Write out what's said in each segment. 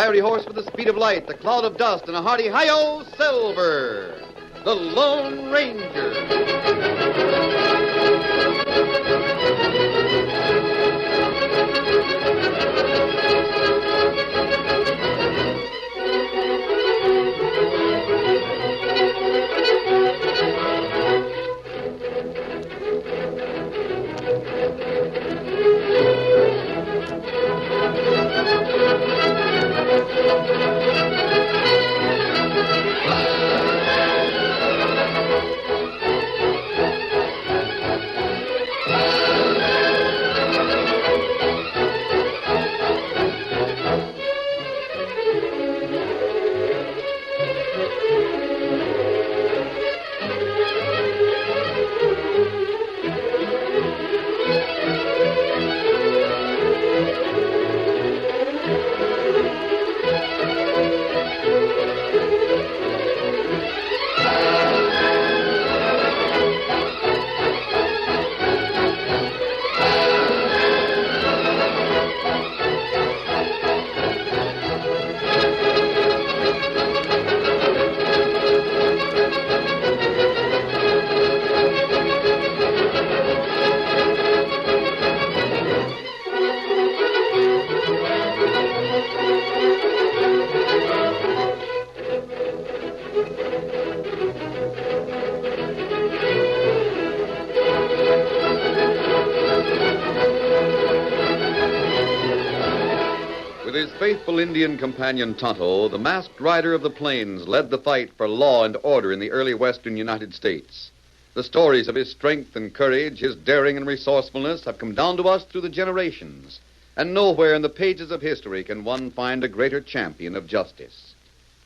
fiery horse with the speed of light, the cloud of dust, and a hearty hi-yo, Silver, the Lone Ranger. With his faithful Indian companion Tonto, the masked rider of the plains led the fight for law and order in the early western United States. The stories of his strength and courage, his daring and resourcefulness have come down to us through the generations, and nowhere in the pages of history can one find a greater champion of justice.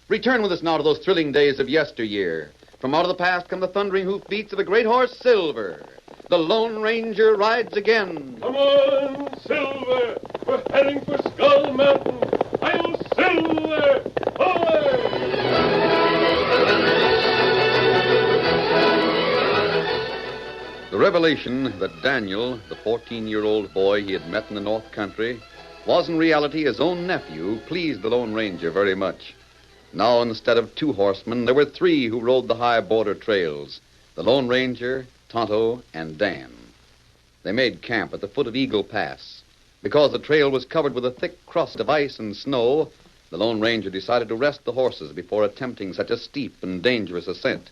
Return with us now to those thrilling days of yesteryear. From out of the past come the thundering hoofbeats of the great horse Silver. The Lone Ranger rides again. Come on, Silver! We're heading for Skull Mountain. I'll Silver! Away! The revelation that Daniel, the 14-year-old boy he had met in the North Country, was in reality his own nephew pleased the Lone Ranger very much. Now, instead of 2 horsemen, there were 3 who rode the high border trails: the Lone Ranger, Tonto, and Dan. They made camp at the foot of Eagle Pass. Because the trail was covered with a thick crust of ice and snow, the Lone Ranger decided to rest the horses before attempting such a steep and dangerous ascent.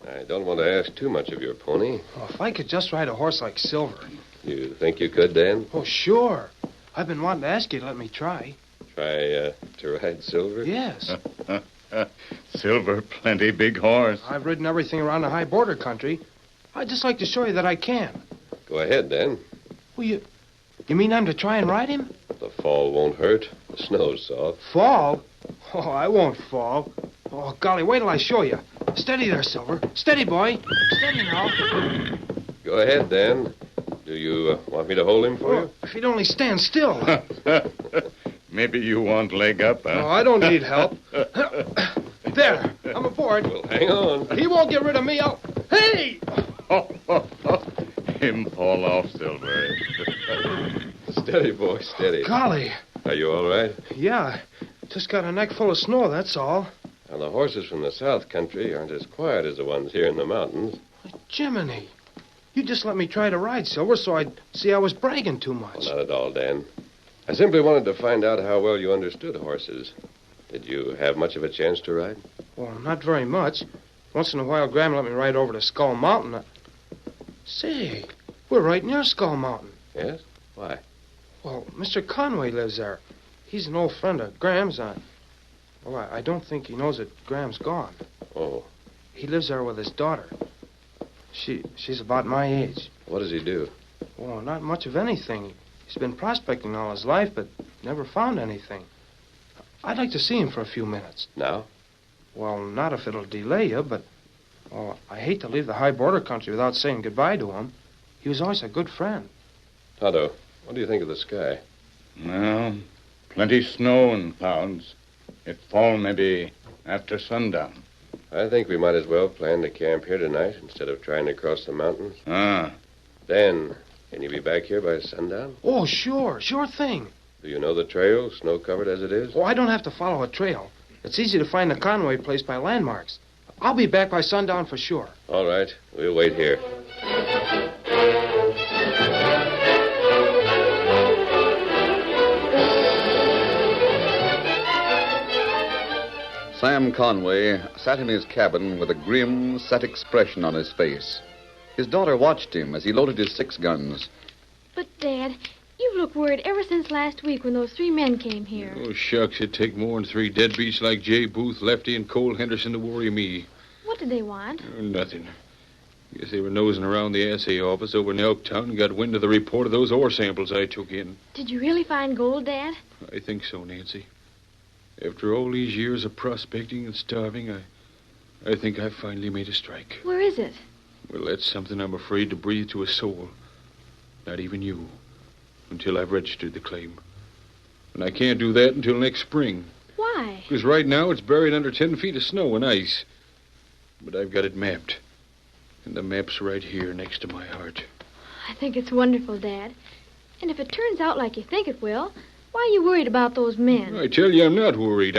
I don't want to ask too much of your pony. Oh, if I could just ride a horse like Silver. You think you could, Dan? Oh, sure. I've been wanting to ask you to let me try. Try to ride Silver? Yes. Silver, plenty big horse. I've ridden everything around the high border country. I'd just like to show you that I can. Go ahead, Dan. Well, you mean I'm to try and ride him? The fall won't hurt. The snow's soft. Fall? Oh, I won't fall. Oh, golly, wait till I show you. Steady there, Silver. Steady, boy. Steady now. Go ahead, Dan. Do you want me to hold him for you? If he'd only stand still. Maybe you want leg up, huh? No, I don't need help. There, I'm aboard. Well, hang on. He won't get rid of me. Hey! Him fall off, Silver. Steady, boy, steady. Golly. Are you all right? Yeah, just got a neck full of snow, that's all. Now, the horses from the South Country aren't as quiet as the ones here in the mountains. Jiminy. You just let me try to ride, Silver, so I'd see I was bragging too much. Well, not at all, Dan. I simply wanted to find out how well you understood horses. Did you have much of a chance to ride? Well, not very much. Once in a while, Graham let me ride over to Skull Mountain. Say, we're right near Skull Mountain. Yes? Why? Well, Mr. Conway lives there. He's an old friend of Graham's. Well, I don't think he knows that Graham's gone. Oh. He lives there with his daughter. She's about my age. What does he do? Oh, not much of anything. He's been prospecting all his life, but never found anything. I'd like to see him for a few minutes. Now? Well, not if it'll delay you, but... Oh, I hate to leave the high border country without saying goodbye to him. He was always a good friend. Tonto, what do you think of the sky? Well, plenty snow and clouds. It fall maybe after sundown. I think we might as well plan to camp here tonight instead of trying to cross the mountains. Ah. Dan, can you be back here by sundown? Oh, sure thing. Do you know the trail, snow-covered as it is? Oh, I don't have to follow a trail. It's easy to find the Conway place by landmarks. I'll be back by sundown for sure. All right. We'll wait here. Sam Conway sat in his cabin with a grim, set expression on his face. His daughter watched him as he loaded his 6 guns. But, Dad, you've looked worried ever since last week when those 3 men came here. Oh, shucks, it'd take more than 3 deadbeats like Jay Booth, Lefty, and Cole Henderson to worry me. What did they want? Oh, nothing. Guess they were nosing around the assay office over in Elktown and got wind of the report of those ore samples I took in. Did you really find gold, Dad? I think so, Nancy. After all these years of prospecting and starving, I think I've finally made a strike. Where is it? Well, that's something I'm afraid to breathe to a soul. Not even you. Until I've registered the claim. And I can't do that until next spring. Why? Because right now it's buried under 10 feet of snow and ice. But I've got it mapped. And the map's right here next to my heart. I think it's wonderful, Dad. And if it turns out like you think it will, why are you worried about those men? I tell you, I'm not worried.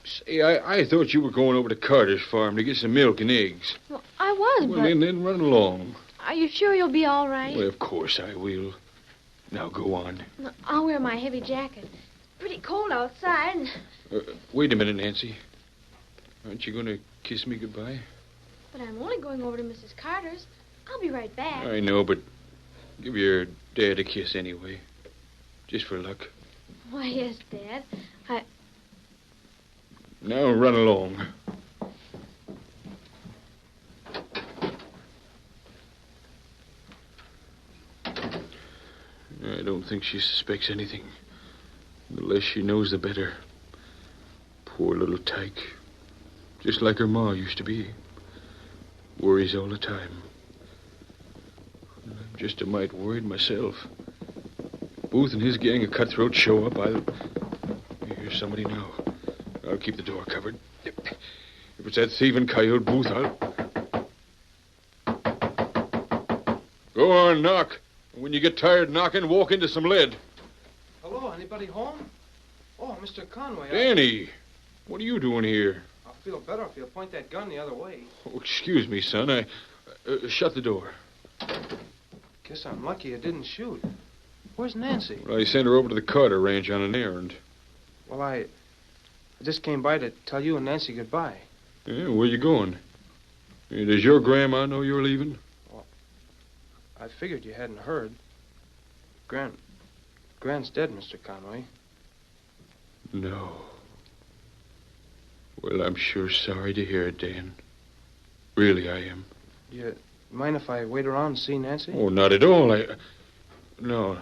Say, I thought you were going over to Carter's farm to get some milk and eggs. Well, I was, Well, but... then run along. Are you sure you'll be all right? Well, of course I will. Now go on. I'll wear my heavy jacket. It's pretty cold outside. And... Wait a minute, Nancy. Aren't you going to kiss me goodbye? But I'm only going over to Mrs. Carter's. I'll be right back. I know, but give your dad a kiss anyway. Just for luck. Why, yes, Dad. Now run along. I don't think she suspects anything. The less she knows, the better. Poor little tyke. Just like her ma used to be. Worries all the time. I'm just a mite worried myself. Booth and his gang of cutthroats show up, Here's somebody now. I'll keep the door covered. If it's that thieving coyote Booth, Go on, knock. And when you get tired knocking, walk into some lead. Hello, anybody home? Oh, Mr. Conway. Danny, what are you doing here? I'll feel better if you'll point that gun the other way. Oh, excuse me, son. Shut the door. Guess I'm lucky I didn't shoot. Where's Nancy? Well, I sent her over to the Carter Ranch on an errand. Well, I just came by to tell you and Nancy goodbye. Yeah, where you going? Does your grandma know you're leaving? Well, I figured you hadn't heard. Gran's dead, Mr. Conway. No. Well, I'm sure sorry to hear it, Dan. Really, I am. You mind if I wait around and see Nancy? Oh, not at all. No.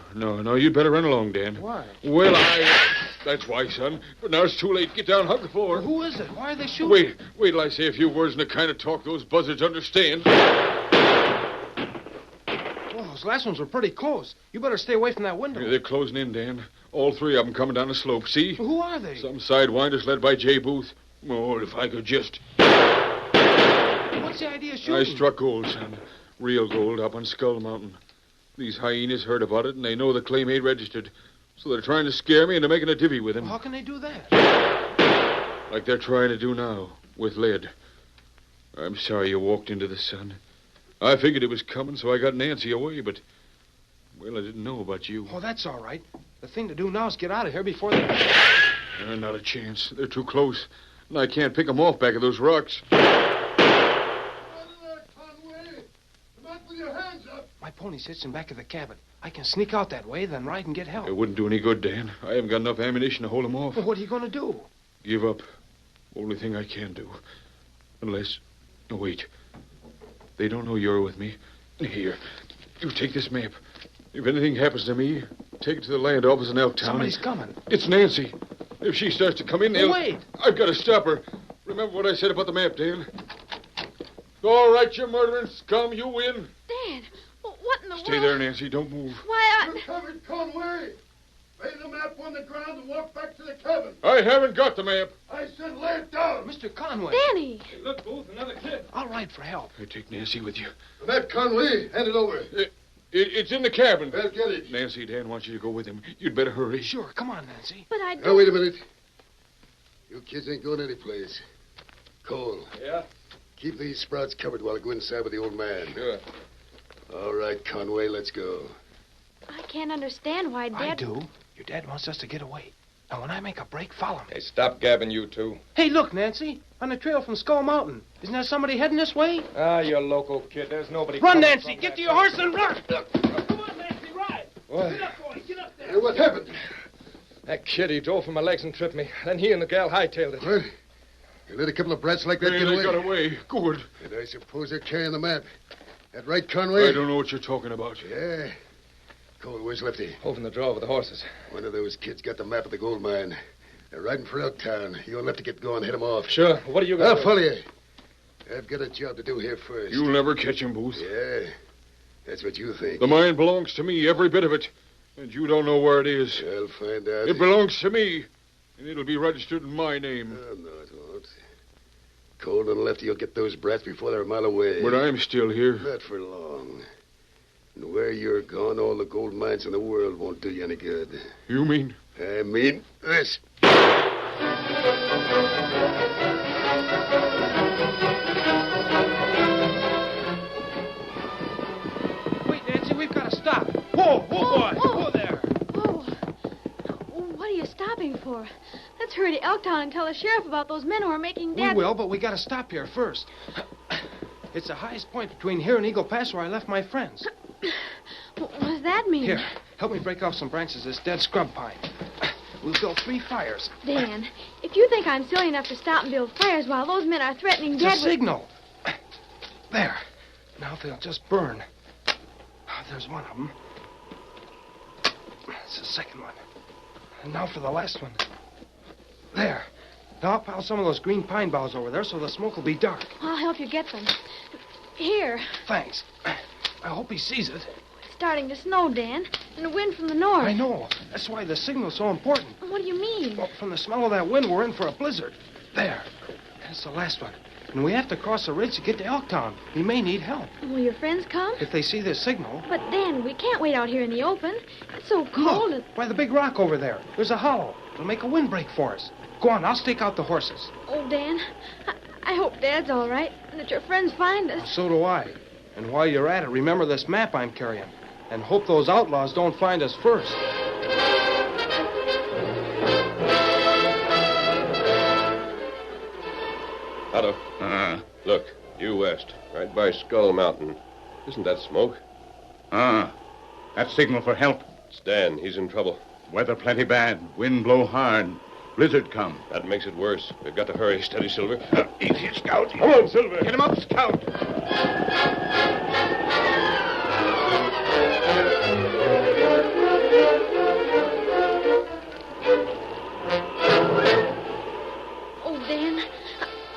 You'd better run along, Dan. Why? Well, That's why, son. But now it's too late. Get down, hug the floor. Well, who is it? Why are they shooting? Wait till I say a few words in the kind of talk those buzzards understand. Well, those last ones were pretty close. You better stay away from that window. Yeah, they're closing in, Dan. All 3 of them coming down the slope. See? Well, who are they? Some sidewinders led by Jay Booth. Oh, if I could just... What's the idea of shooting? I struck gold, son. Real gold up on Skull Mountain. These hyenas heard about it, and they know the claim ain't registered. So they're trying to scare me into making a divvy with him. Well, how can they do that? Like they're trying to do now, with lead. I'm sorry you walked into the sun. I figured it was coming, so I got Nancy away, but... Well, I didn't know about you. Oh, that's all right. The thing to do now is get out of here before they... Not a chance. They're too close. And I can't pick them off back of those rocks. My pony's hitched in back of the cabin. I can sneak out that way, then ride and get help. It wouldn't do any good, Dan. I haven't got enough ammunition to hold them off. Well, what are you going to do? Give up. Only thing I can do. Unless... No, wait. They don't know you're with me. Here. You take this map. If anything happens to me, take it to the land office in Elktown. Somebody's coming. It's Nancy. If she starts to come in, they'll... Wait. I've got to stop her. Remember what I said about the map, Dan? All right, you murdering scum. You win. Dad, what in the world? Stay there, Nancy. Don't move. Why, You're covered, Conway. Lay the map on the ground and walk back to the cabin. I haven't got the map. I said lay it down. Mr. Conway. Danny. Hey, look, Booth, another kid. I'll ride for help. Hey, take Nancy with you. The map, Conway. Hand it over. It's in the cabin. Well, get it. Nancy, Dan wants you to go with him. You'd better hurry. Sure, come on, Nancy. But I don't... Now, wait a minute. You kids ain't going anyplace. Cole. Yeah? Keep these sprouts covered while I go inside with the old man. Sure. All right, Conway, let's go. I can't understand why Dad... I do. Your dad wants us to get away. Now, when I make a break, follow me. Hey, stop gabbing, you two. Hey, look, Nancy. On the trail from Skull Mountain. Isn't there somebody heading this way? Ah, you're local, kid. There's nobody... Run, coming Nancy. from Get that to your way. horse and run. Come on, Nancy, ride. What? Get up, boy. Get up there. Hey, what happened? That kid, he drove for my legs and tripped me. Then he and the gal hightailed it. What? You let a couple of brats like that Hey, get they away? got away. Good. And I suppose they're carrying the map. That right, Conway? I don't know what you're talking about. Yeah. Cole, where's Lefty? Over in the draw with the horses. One of those kids got the map of the gold mine. They're riding for Elktown. You'll have to get going, head them off. Sure. What are you going I'll to do? follow you. I've got a job to do here first. You'll never catch him, Booth. Yeah, that's what you think. The mine belongs to me, every bit of it. And you don't know where it is. I'll find out. It belongs to me. And it'll be registered in my name. Oh, no, it won't. Cole and Lefty will get those brats before they're a mile away. But I'm still here. Not for long. And where you're gone, all the gold mines in the world won't do you any good. You mean? I mean this. Wait, Nancy, we've got to stop. Whoa, boy. Whoa there. Oh. What are you stopping for? Let's hurry to Elktown and tell the sheriff about those men who are making Dad... We will, but we got to stop here first. It's the highest point between here and Eagle Pass where I left my friends. What does that mean? Here, help me break off some branches of this dead scrub pine. We'll build 3 fires. Dan, if you think I'm silly enough to stop and build fires while those men are threatening It's Dad a signal. There. Now they'll just burn. There's one of them. That's the second one. And now for the last one. There. Now I'll pile some of those green pine boughs over there so the smoke will be dark. I'll help you get them. Here. Thanks. I hope he sees it. It's starting to snow, Dan, and the wind from the north. I know. That's why the signal's so important. What do you mean? Well, from the smell of that wind, we're in for a blizzard. There. That's the last one. And we have to cross the ridge to get to Elktown. We may need help. Will your friends come? If they see this signal... But, Dan, we can't wait out here in the open. It's so cold. Look, by the big rock over there. There's a hollow. It'll make a windbreak for us. Go on, I'll stake out the horses. Oh, Dan, I hope Dad's all right and that your friends find us. So do I. And while you're at it, remember this map I'm carrying. And hope those outlaws don't find us first. Otto. Look, due west, right by Skull Mountain. Isn't that smoke? That's signal for help. It's Dan. He's in trouble. Weather plenty bad. Wind blow hard. Blizzard come. That makes it worse. We've got to hurry. Steady, Silver. Easy, Scout. Come on, Silver. Get him up, Scout. Oh, Dan,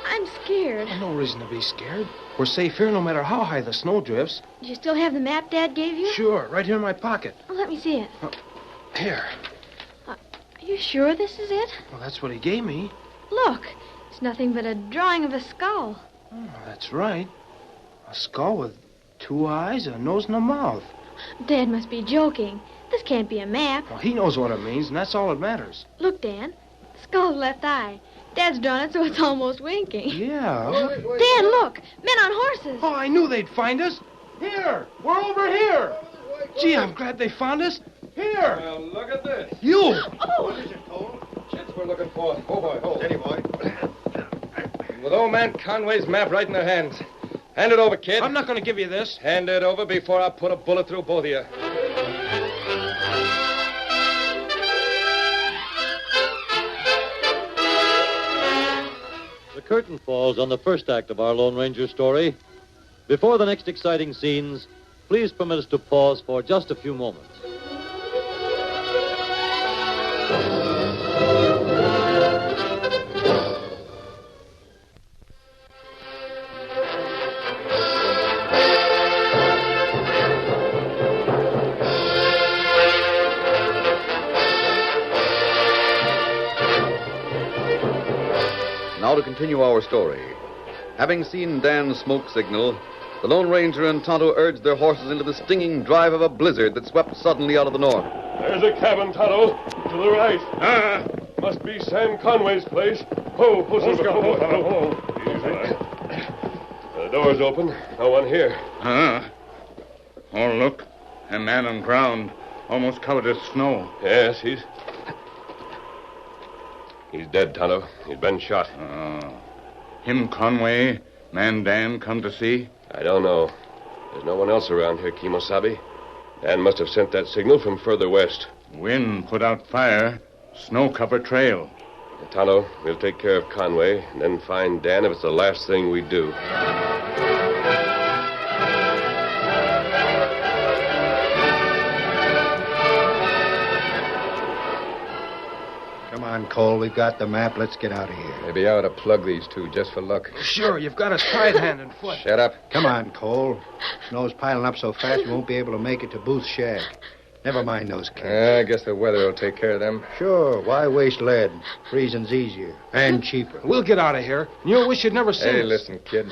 I'm scared. No reason to be scared. We're safe here no matter how high the snow drifts. Do you still have the map Dad gave you? Sure, right here in my pocket. Oh, let me see it. Here. Are you sure this is it? Well, that's what he gave me. Look, it's nothing but a drawing of a skull. Oh, that's right. A skull with 2 eyes, a nose, and a mouth. Dad must be joking. This can't be a map. Well, he knows what it means, and that's all that matters. Look, Dan. The skull's left eye. Dad's drawn it so it's almost winking. Yeah. Dan, look. Men on horses. Oh, I knew they'd find us. Here. We're over here. Gee, I'm glad they found us. Here. Well, look at this. You. Oh, Chits we're looking for. Oh, boy, hold. Steady, boy. With old man Conway's map right in their hands. Hand it over, kid. I'm not going to give you this. Hand it over before I put a bullet through both of you. The curtain falls on the first act of our Lone Ranger story. Before the next exciting scenes, please permit us to pause for just a few moments. Now to continue our story. Having seen Dan's smoke signal, The Lone Ranger and Tonto urged their horses into the stinging drive of a blizzard that swept suddenly out of the north. There's a cabin, Tonto. To the right. Must be Sam Conway's place. Ho, Silver, ho. Easy. The door's open. No one here. Oh, look. A man on ground, almost covered with snow. Yes, he's dead, Tonto. He's been shot. Him Conway, man Dan come to see? I don't know. There's no one else around here, Kimosabe. Dan must have sent that signal from further west. Wind put out fire, snow-covered trail. Tonto, we'll take care of Conway and then find Dan if it's the last thing we do. Come on, Cole. We've got the map. Let's get out of here. Maybe I ought to plug these two just for luck. Sure, you've got us tied hand and foot. Shut up. Come on, Cole. Snow's piling up so fast we won't be able to make it to Booth's shack. Never mind those kids. I guess the weather will take care of them. Sure. Why waste lead? Freezing's easier and cheaper. We'll get out of here. You'll wish you'd never seen Hey, us. listen, kid.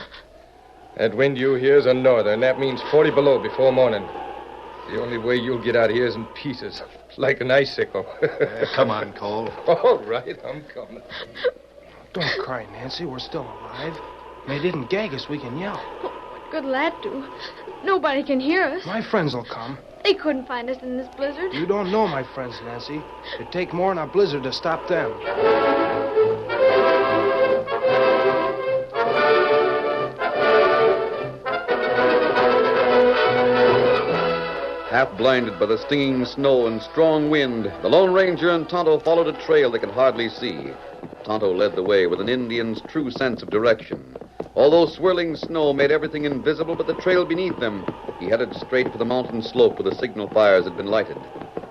That wind you hear's a northern. That means 40 below before morning. The only way you'll get out of here is in pieces, like an icicle. Come on, Cole. All right, I'm coming. Don't cry, Nancy. We're still alive. They didn't gag us. We can yell. What good'll that do? Nobody can hear us. My friends will come. They couldn't find us in this blizzard. You don't know my friends, Nancy. It'd take more than a blizzard to stop them. Half blinded by the stinging snow and strong wind, the Lone Ranger and Tonto followed a trail they could hardly see. Tonto led the way with an Indian's true sense of direction. Although swirling snow made everything invisible but the trail beneath them, he headed straight for the mountain slope where the signal fires had been lighted.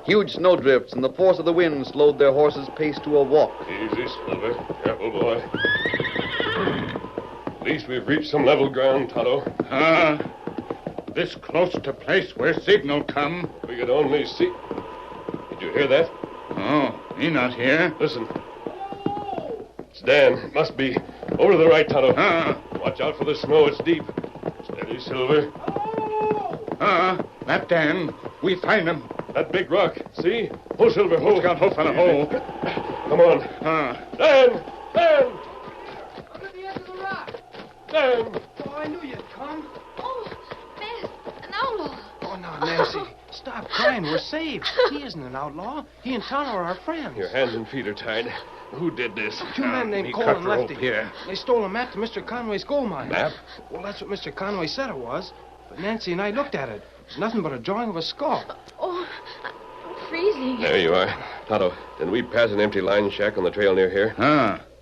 Huge snowdrifts and the force of the wind slowed their horses' pace to a walk. Easy, Silver. Careful, boy. At least we've reached some level ground, Tonto. This close to place where signal come. We could only see... Did you hear that? Oh, he not here. Listen. It's Dan. It must be. Over to the right, Tonto. Watch out for the snow. It's deep. Steady, Silver. That Dan. We find him. That big rock. See? Ho, Silver, ho. Got hoof on a hole. Come on. Dan! Dan! Under the edge of the rock. Dan! Oh, I knew you'd come. Oh, man, an outlaw. Oh, now, Nancy, stop crying. We're saved. He isn't an outlaw. He and Tonto are our friends. Your hands and feet are tied. Who did this? Two men named Cole and Lefty. They stole a map to Mr. Conway's gold mine. Map? Well, that's what Mr. Conway said it was. But Nancy and I looked at it. It's nothing but a drawing of a skull. Oh, I'm freezing. There you are. Tonto, did we pass an empty line shack on the trail near here?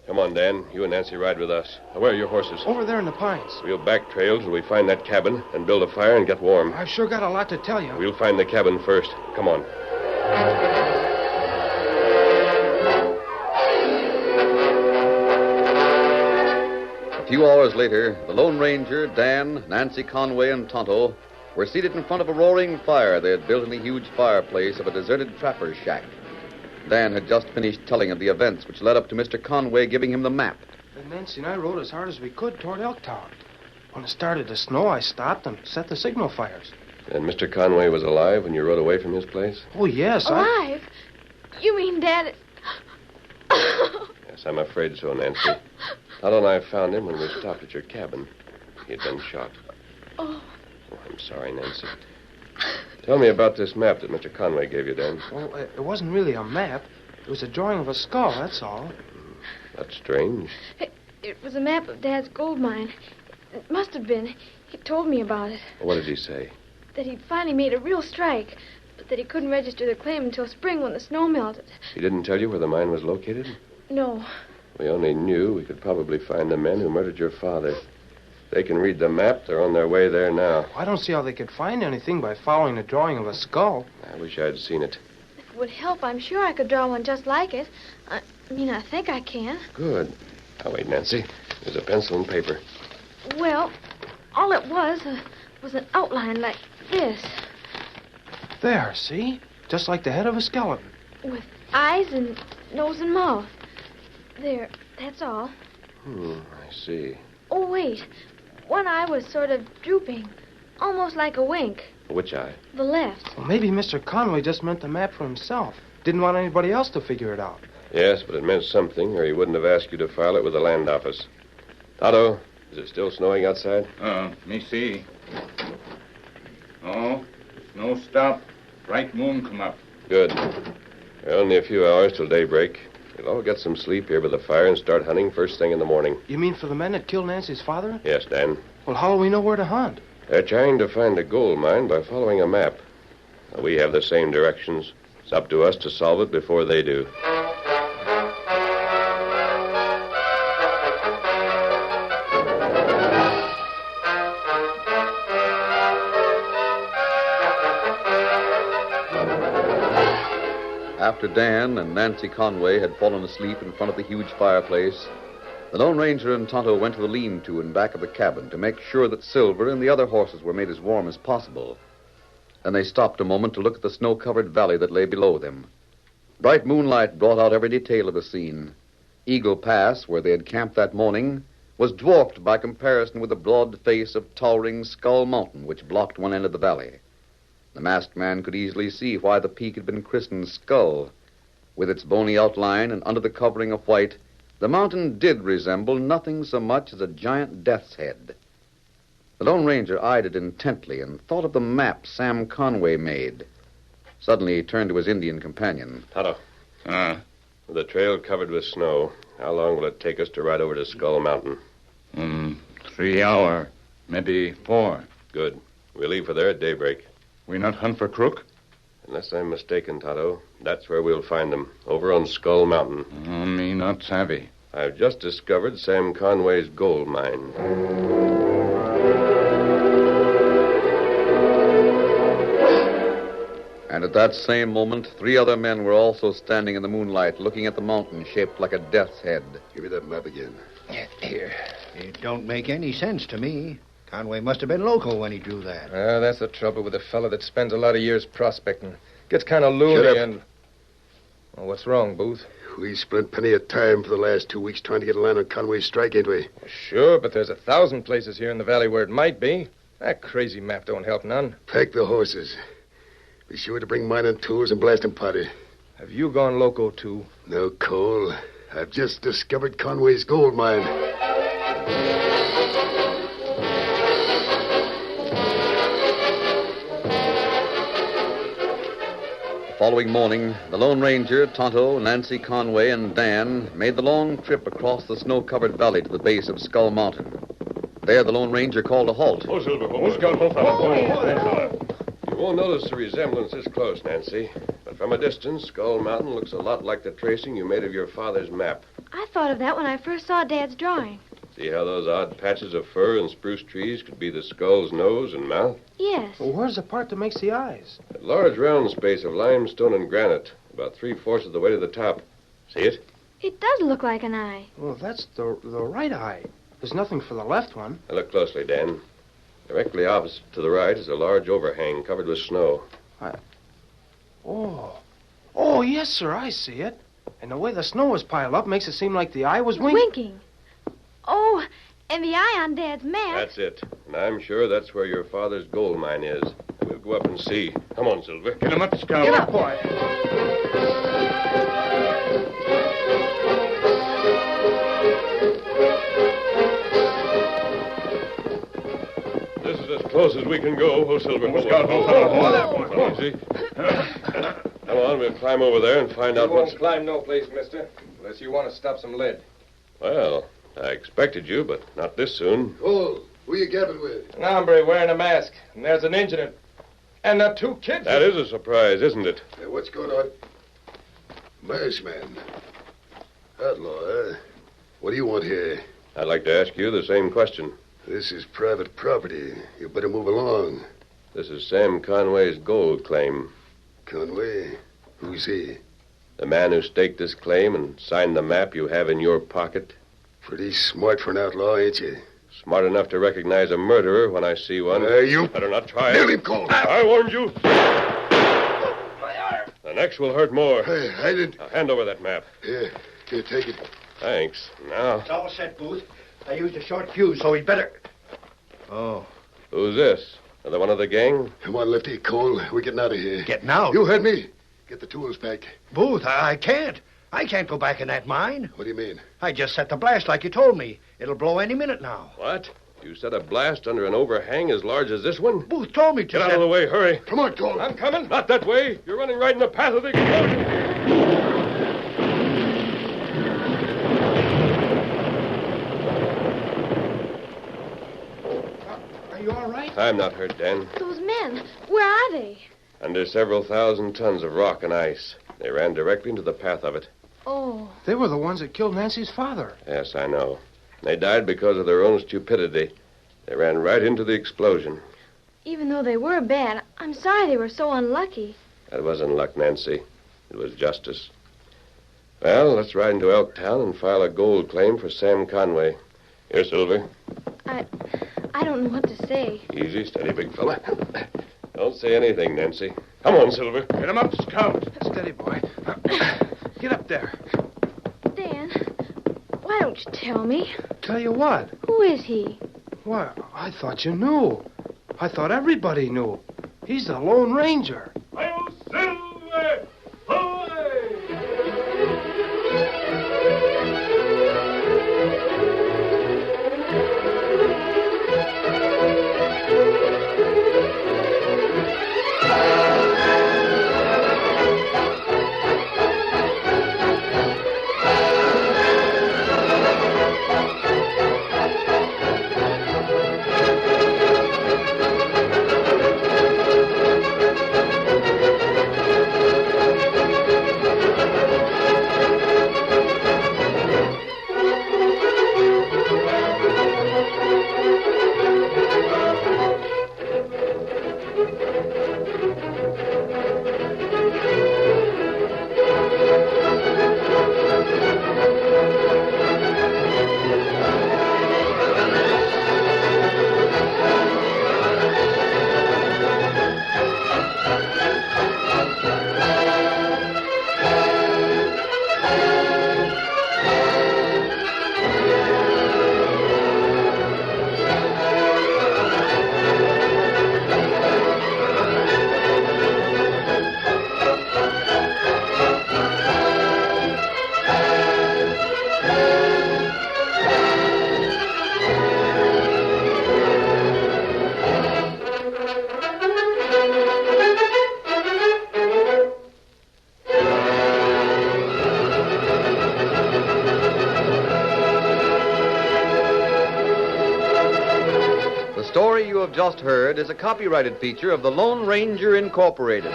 Come on, Dan. You and Nancy ride with us. Now, where are your horses? Over there in the pines. We'll back trail till we find that cabin and build a fire and get warm. I've sure got a lot to tell you. We'll find the cabin first. Come on. A few hours later, the Lone Ranger, Dan, Nancy Conway, and Tonto were seated in front of a roaring fire they had built in the huge fireplace of a deserted trapper's shack. Dan had just finished telling of the events which led up to Mr. Conway giving him the map. And Nancy and I rode as hard as we could toward Elktown. When it started to snow, I stopped and set the signal fires. And Mr. Conway was alive when you rode away from his place? Oh, yes. Alive? You mean Dad... Yes, I'm afraid so, Nancy. Tonto and I found him when we stopped at your cabin. He had been shot. Oh. Oh, I'm sorry, Nancy. Tell me about this map that Mr. Conway gave you, Dan. Well, it wasn't really a map. It was a drawing of a skull, that's all. That's strange. It was a map of Dad's gold mine. It must have been. He told me about it. What did he say? That he'd finally made a real strike, but that he couldn't register the claim until spring when the snow melted. He didn't tell you where the mine was located? No. We only knew we could probably find the men who murdered your father. They can read the map. They're on their way there now. I don't see how they could find anything by following the drawing of a skull. I wish I'd seen it. If it would help, I'm sure I could draw one just like it. I think I can. Good. Now, wait, Nancy. There's a pencil and paper. Well, all it was an outline like this, There, see? Just like the head of a skeleton. with eyes and nose and mouth. There, that's all. I see. Oh, wait. one eye was sort of drooping, almost like a wink. Which eye? The left. Well, maybe Mr. Conway just meant the map for himself. Didn't want anybody else to figure it out. Yes, but it meant something, or he wouldn't have asked you to file it with the land office. Tonto, is it still snowing outside? Me see. Oh, snow stop. Bright moon come up. Good. There are only a few hours till daybreak. We'll all get some sleep here by the fire and start hunting first thing in the morning. You mean for the men that killed Nancy's father? Yes, Dan. Well, how do we know where to hunt? They're trying to find a gold mine by following a map. We have the same directions. It's up to us to solve it before they do. After Dan and Nancy Conway had fallen asleep in front of the huge fireplace, the Lone Ranger and Tonto went to the lean-to in back of the cabin to make sure that Silver and the other horses were made as warm as possible. Then they stopped a moment to look at the snow-covered valley that lay below them. Bright moonlight brought out every detail of the scene. Eagle Pass, where they had camped that morning, was dwarfed by comparison with the broad face of towering Skull Mountain, which blocked one end of the valley. The masked man could easily see why the peak had been christened Skull. With its bony outline and under the covering of white, the mountain did resemble nothing so much as a giant death's head. The Lone Ranger eyed it intently and thought of the map Sam Conway made. Suddenly he turned to his Indian companion. Tonto. With the trail covered with snow, how long will it take us to ride over to Skull Mountain? 3 hours, maybe 4. Good. We'll leave for there at daybreak. We not hunt for crook? Unless I'm mistaken, Tonto, that's where we'll find them, over on Skull Mountain. Me not savvy. I've just discovered Sam Conway's gold mine. And at that same moment, 3 other men were also standing in the moonlight, looking at the mountain shaped like a death's head. Give me that map again. Here. It don't make any sense to me. Conway must have been local when he drew that. That's the trouble with a fella that spends a lot of years prospecting. Gets kind of loony Shut up. and... Well, what's wrong, Booth? We spent plenty of time for the last 2 weeks trying to get a line on Conway's strike, ain't we? Sure, but there's 1,000 places here in the valley where it might be. That crazy map don't help none. Pack the horses. Be sure to bring mining tools and blasting powder. Have you gone loco, too? No, Cole. I've just discovered Conway's gold mine. The following morning, the Lone Ranger, Tonto, Nancy Conway, and Dan made the long trip across the snow-covered valley to the base of Skull Mountain. There, the Lone Ranger called a halt. Oh, Silver. You won't notice the resemblance this close, Nancy. But from a distance, Skull Mountain looks a lot like the tracing you made of your father's map. I thought of that when I first saw Dad's drawing. See how those odd patches of fir and spruce trees could be the skull's nose and mouth? Yes. Well, where's the part that makes the eyes? A large round space of limestone and granite, about 3/4 of the way to the top. See it? It does look like an eye. Well, that's the right eye. There's nothing for the left one. Now look closely, Dan. Directly opposite to the right is a large overhang covered with snow. Oh, yes, sir, I see it. And the way the snow is piled up makes it seem like the eye was winking. Oh, and the eye on Dad's map. That's it. And I'm sure that's where your father's gold mine is. We'll go up and see. Come on, Silver. Get him up, Scout. Get up, boy. This is as close as we can go. Oh, Silver. Easy. Come on, we'll climb over there and find out You won't what's... climb no place, mister, unless you want to stop some lead. Well, I expected you, but not this soon. Cole, who you gabbing with? An hombre wearing a mask, and there's an engine and the 2 kids. That is a surprise, isn't it? Hey, what's going on? Marshman. Outlaw, huh? What do you want here? I'd like to ask you the same question. This is private property. You better move along. This is Sam Conway's gold claim. Conway? Who's he? The man who staked this claim and signed the map you have in your pocket. Pretty smart for an outlaw, ain't you? Smart enough to recognize a murderer when I see one. You... Better not try Nail it. him, Cole. I warned you. The next will hurt more. Hey, I didn't... Now, hand over that map. Here, take it. Thanks. Now... It's all set, Booth. I used a short fuse, so we better... Oh. Who's this? Another one of the gang? Come on, Lefty. Cole, we're getting out of here. Getting out? You heard me. Get the tools packed. Booth, I can't. I can't go back in that mine. What do you mean? I just set the blast like you told me. It'll blow any minute now. What? You set a blast under an overhang as large as this one? Booth told me to. Get out of the way, hurry. Come on, Cole. I'm coming. Not that way. You're running right in the path of the explosion. Are you all right? I'm not hurt, Dan. Those men, where are they? Under several thousand tons of rock and ice. They ran directly into the path of it. Oh. They were the ones that killed Nancy's father. Yes, I know. They died because of their own stupidity. They ran right into the explosion. Even though they were bad, I'm sorry they were so unlucky. That wasn't luck, Nancy. It was justice. Well, let's ride into Elktown and file a gold claim for Sam Conway. Here, Silver. I don't know what to say. Easy, steady, big fella. Don't say anything, Nancy. Come on, Silver. Get him up, Scout. Steady, boy. Get up there. Dan, why don't you tell me? Tell you what? Who is he? Why, I thought you knew. I thought everybody knew. He's the Lone Ranger. I'll Silver! The story you have just heard is a copyrighted feature of the Lone Ranger Incorporated.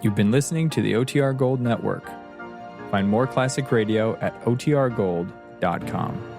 You've been listening to the OTR Gold Network. Find more classic radio at otrgold.com.